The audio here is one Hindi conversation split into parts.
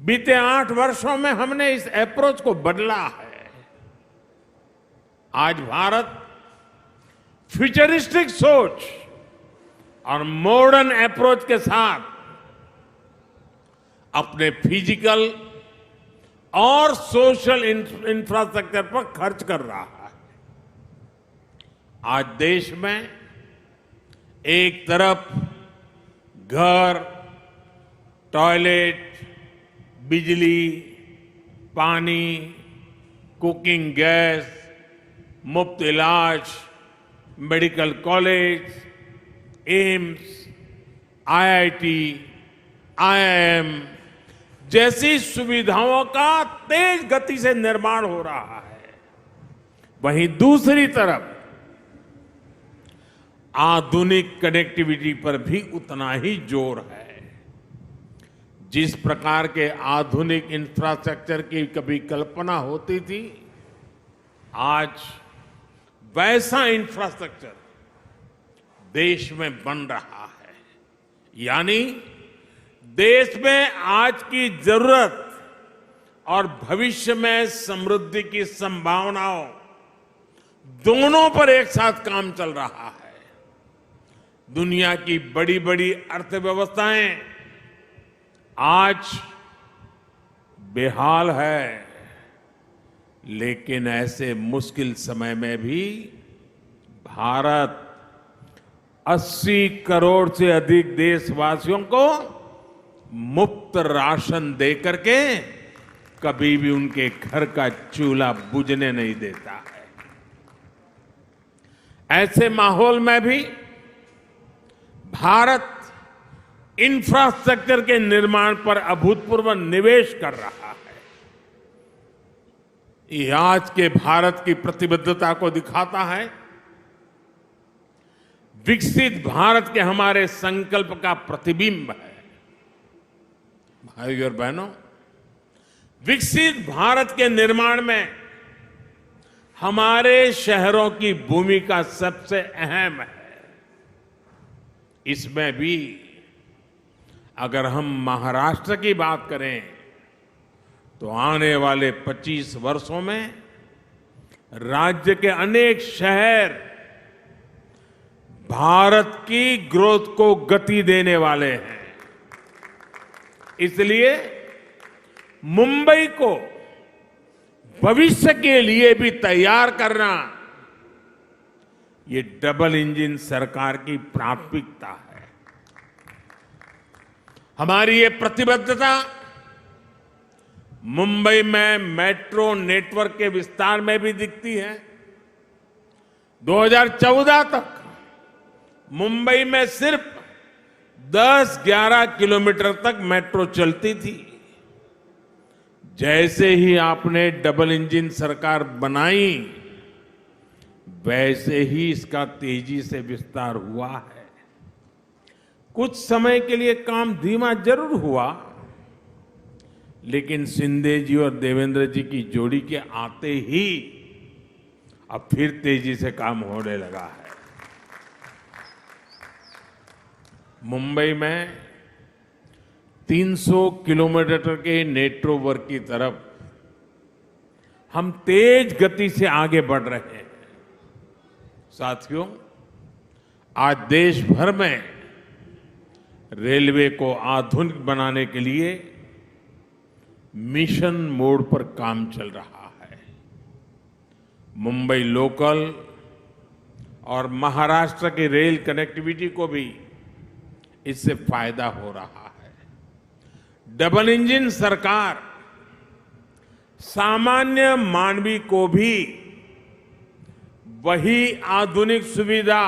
बीते 8 वर्षों में हमने इस अप्रोच को बदला है। आज भारत फ्यूचरिस्टिक सोच और मॉडर्न अप्रोच के साथ अपने फिजिकल और सोशल इंफ्रास्ट्रक्चर पर खर्च कर रहा है। आज देश में एक तरफ घर, टॉयलेट, बिजली, पानी, कुकिंग गैस, मुफ्त इलाज, medical college, AIIMS, IIT, IIM जैसी सुविधाओं का तेज गति से निर्माण हो रहा है। वहीं दूसरी तरफ आधुनिक कनेक्टिविटी पर भी उतना ही जोर है। जिस प्रकार के आधुनिक इंफ्रास्ट्रक्चर की कभी कल्पना होती थी, आज वैसा इंफ्रास्ट्रक्चर देश में बन रहा है। यानी देश में आज की जरूरत और भविष्य में समृद्धि की संभावनाओं दोनों पर एक साथ काम चल रहा है। दुनिया की बड़ी बड़ी अर्थव्यवस्थाएं आज बेहाल है, लेकिन ऐसे मुश्किल समय में भी भारत 80 करोड़ से अधिक देशवासियों को मुफ्त राशन देकर के कभी भी उनके घर का चूल्हा बुझने नहीं देता है। ऐसे माहौल में भी भारत इंफ्रास्ट्रक्चर के निर्माण पर अभूतपूर्व निवेश कर रहा है। ये आज के भारत की प्रतिबद्धता को दिखाता है। विकसित भारत के हमारे संकल्प का प्रतिबिंब है। भाइयों और बहनों, विकसित भारत के निर्माण में हमारे शहरों की भूमिका सबसे अहम है। इसमें भी अगर हम महाराष्ट्र की बात करें तो आने वाले 25 वर्षों में राज्य के अनेक शहर भारत की ग्रोथ को गति देने वाले हैं। इसलिए मुंबई को भविष्य के लिए भी तैयार करना ये डबल इंजन सरकार की प्राथमिकता है। हमारी ये प्रतिबद्धता मुंबई में मेट्रो नेटवर्क के विस्तार में भी दिखती है। 2014 तक मुंबई में सिर्फ 10-11 किलोमीटर तक मेट्रो चलती थी। जैसे ही आपने डबल इंजन सरकार बनाई, वैसे ही इसका तेजी से विस्तार हुआ है। कुछ समय के लिए काम धीमा जरूर हुआ, लेकिन शिंदे जी और देवेंद्र जी की जोड़ी के आते ही अब फिर तेजी से काम होने लगा है। मुंबई में 300 किलोमीटर के नेटवर्क की तरफ हम तेज गति से आगे बढ़ रहे हैं। साथियों, आज देश भर में रेलवे को आधुनिक बनाने के लिए मिशन मोड पर काम चल रहा है। मुंबई लोकल और महाराष्ट्र की रेल कनेक्टिविटी को भी इससे फायदा हो रहा है। डबल इंजन सरकार सामान्य मानवी को भी वही आधुनिक सुविधा,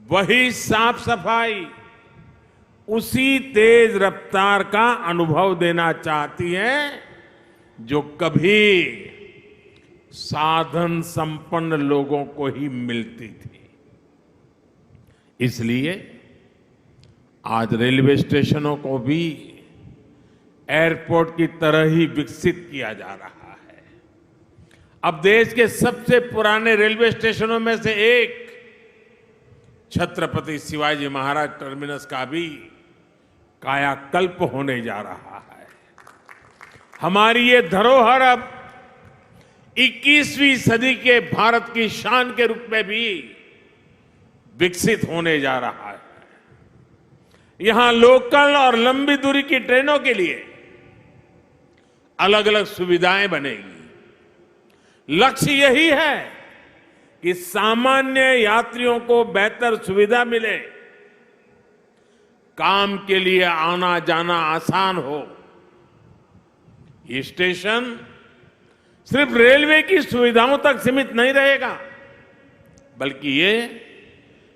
वही साफ सफाई, उसी तेज रफ्तार का अनुभव देना चाहती है जो कभी साधन संपन्न लोगों को ही मिलती थी। इसलिए आज रेलवे स्टेशनों को भी एयरपोर्ट की तरह ही विकसित किया जा रहा है। अब देश के सबसे पुराने रेलवे स्टेशनों में से एक छत्रपति शिवाजी महाराज टर्मिनस का भी कायाकल्प होने जा रहा है। हमारी ये धरोहर अब 21वीं सदी के भारत की शान के रूप में भी विकसित होने जा रहा है। यहां लोकल और लंबी दूरी की ट्रेनों के लिए अलग अलग सुविधाएं बनेगी। लक्ष्य यही है कि सामान्य यात्रियों को बेहतर सुविधा मिले, काम के लिए आना जाना आसान हो। ये स्टेशन सिर्फ रेलवे की सुविधाओं तक सीमित नहीं रहेगा, बल्कि ये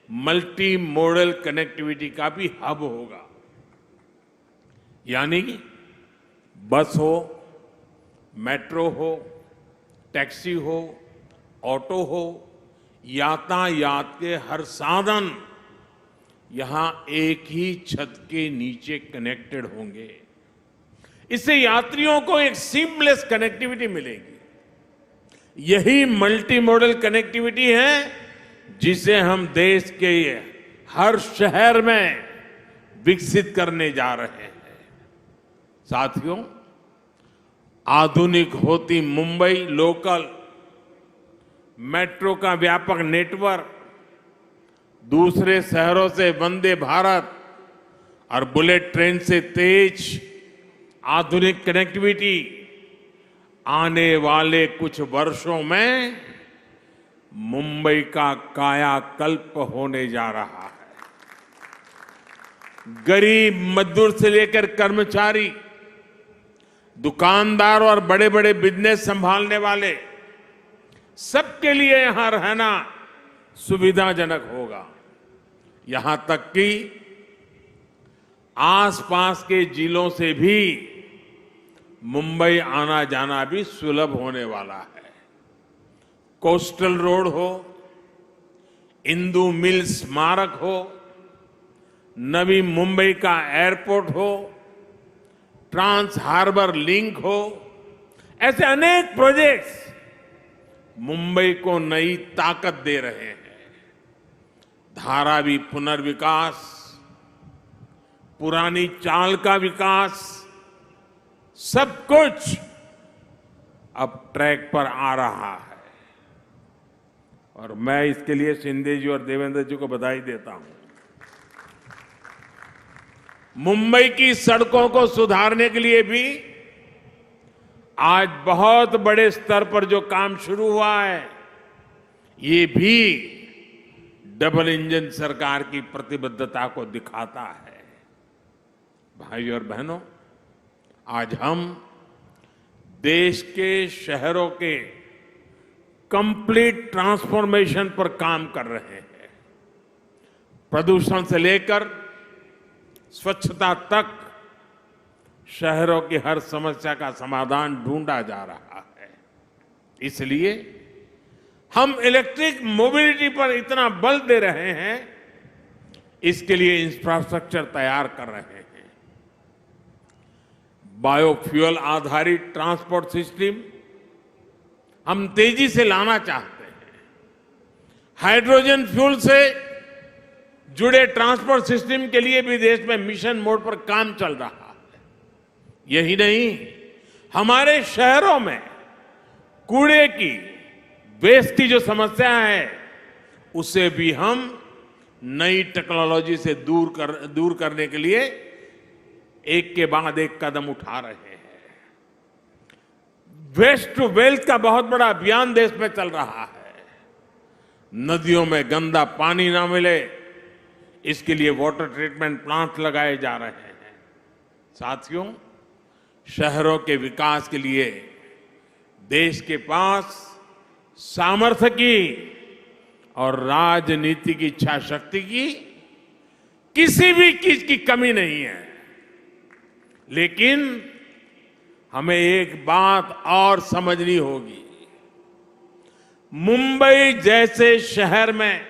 मल्टी मॉडल कनेक्टिविटी का भी हब होगा। यानी बस हो, मेट्रो हो, टैक्सी हो, ऑटो हो, यातायात के हर साधन यहां एक ही छत के नीचे कनेक्टेड होंगे। इससे यात्रियों को एक सीमलेस कनेक्टिविटी मिलेगी। यही मल्टी मॉडल कनेक्टिविटी है जिसे हम देश के हर शहर में विकसित करने जा रहे हैं। साथियों, आधुनिक होती मुंबई लोकल मेट्रो का व्यापक नेटवर्क, दूसरे शहरों से वंदे भारत और बुलेट ट्रेन से तेज आधुनिक कनेक्टिविटी आने वाले कुछ वर्षों में मुंबई का कायाकल्प होने जा रहा है। गरीब मजदूर से लेकर कर्मचारी, दुकानदार और बड़े बड़े बिजनेस संभालने वाले सबके लिए यहां रहना सुविधाजनक होगा। यहां तक कि आसपास के जिलों से भी मुंबई आना जाना भी सुलभ होने वाला है। कोस्टल रोड हो, इंदु मिल स्मारक हो, नवी मुंबई का एयरपोर्ट हो, ट्रांस हार्बर लिंक हो, ऐसे अनेक प्रोजेक्ट्स मुंबई को नई ताकत दे रहे हैं। धारावी पुनर्विकास, पुरानी चाल का विकास, सब कुछ अब ट्रैक पर आ रहा है और मैं इसके लिए शिंदे जी और देवेंद्र जी को बधाई देता हूं। मुंबई की सड़कों को सुधारने के लिए भी आज बहुत बड़े स्तर पर जो काम शुरू हुआ है, ये भी डबल इंजन सरकार की प्रतिबद्धता को दिखाता है। भाई और बहनों, आज हम देश के शहरों के कंप्लीट ट्रांसफॉर्मेशन पर काम कर रहे हैं। प्रदूषण से लेकर स्वच्छता तक शहरों की हर समस्या का समाधान ढूंढा जा रहा है। इसलिए हम इलेक्ट्रिक मोबिलिटी पर इतना बल दे रहे हैं, इसके लिए इंफ्रास्ट्रक्चर तैयार कर रहे हैं। बायोफ्यूल आधारित ट्रांसपोर्ट सिस्टम हम तेजी से लाना चाहते हैं। हाइड्रोजन फ्यूल से जुड़े ट्रांसपोर्ट सिस्टम के लिए भी देश में मिशन मोड पर काम चल रहा है। यही नहीं, हमारे शहरों में कूड़े की, वेस्ट की जो समस्या है, उसे भी हम नई टेक्नोलॉजी से दूर करने के लिए एक के बाद एक कदम उठा रहे हैं। वेस्ट टू वेल्थ का बहुत बड़ा अभियान देश में चल रहा है। नदियों में गंदा पानी ना मिले, इसके लिए वाटर ट्रीटमेंट प्लांट लगाए जा रहे हैं। साथियों, शहरों के विकास के लिए देश के पास सामर्थ्य की और राजनीति की इच्छा शक्ति की किसी भी चीज की कमी नहीं है। लेकिन हमें एक बात और समझनी होगी। मुंबई जैसे शहर में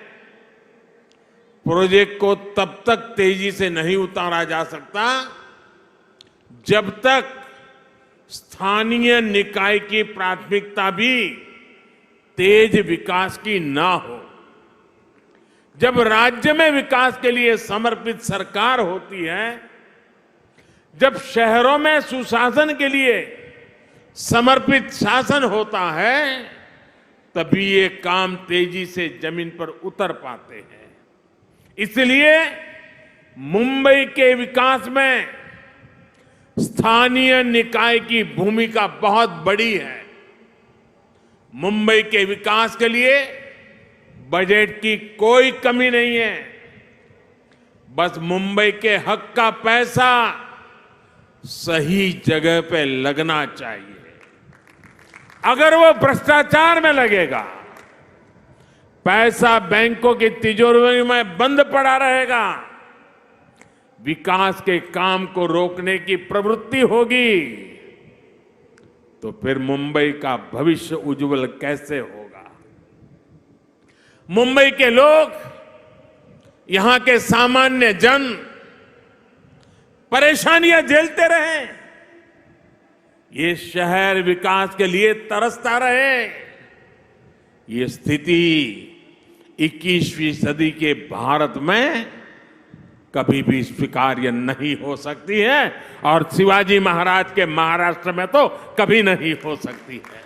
प्रोजेक्ट को तब तक तेजी से नहीं उतारा जा सकता जब तक स्थानीय निकाय की प्राथमिकता भी तेज विकास की ना हो। जब राज्य में विकास के लिए समर्पित सरकार होती है, जब शहरों में सुशासन के लिए समर्पित शासन होता है, तभी ये काम तेजी से जमीन पर उतर पाते हैं। इसलिए मुंबई के विकास में स्थानीय निकाय की भूमिका बहुत बड़ी है। मुंबई के विकास के लिए बजट की कोई कमी नहीं है। बस मुंबई के हक का पैसा सही जगह पे लगना चाहिए। अगर वो भ्रष्टाचार में लगेगा, पैसा बैंकों की तिजोरी में बंद पड़ा रहेगा, विकास के काम को रोकने की प्रवृत्ति होगी, तो फिर मुंबई का भविष्य उज्जवल कैसे होगा? मुंबई के लोग, यहां के सामान्य जन परेशानियां झेलते रहे, ये शहर विकास के लिए तरसता रहे। ये स्थिति 21वीं सदी के भारत में कभी भी स्वीकार्य नहीं हो सकती है और शिवाजी महाराज के महाराष्ट्र में तो कभी नहीं हो सकती है।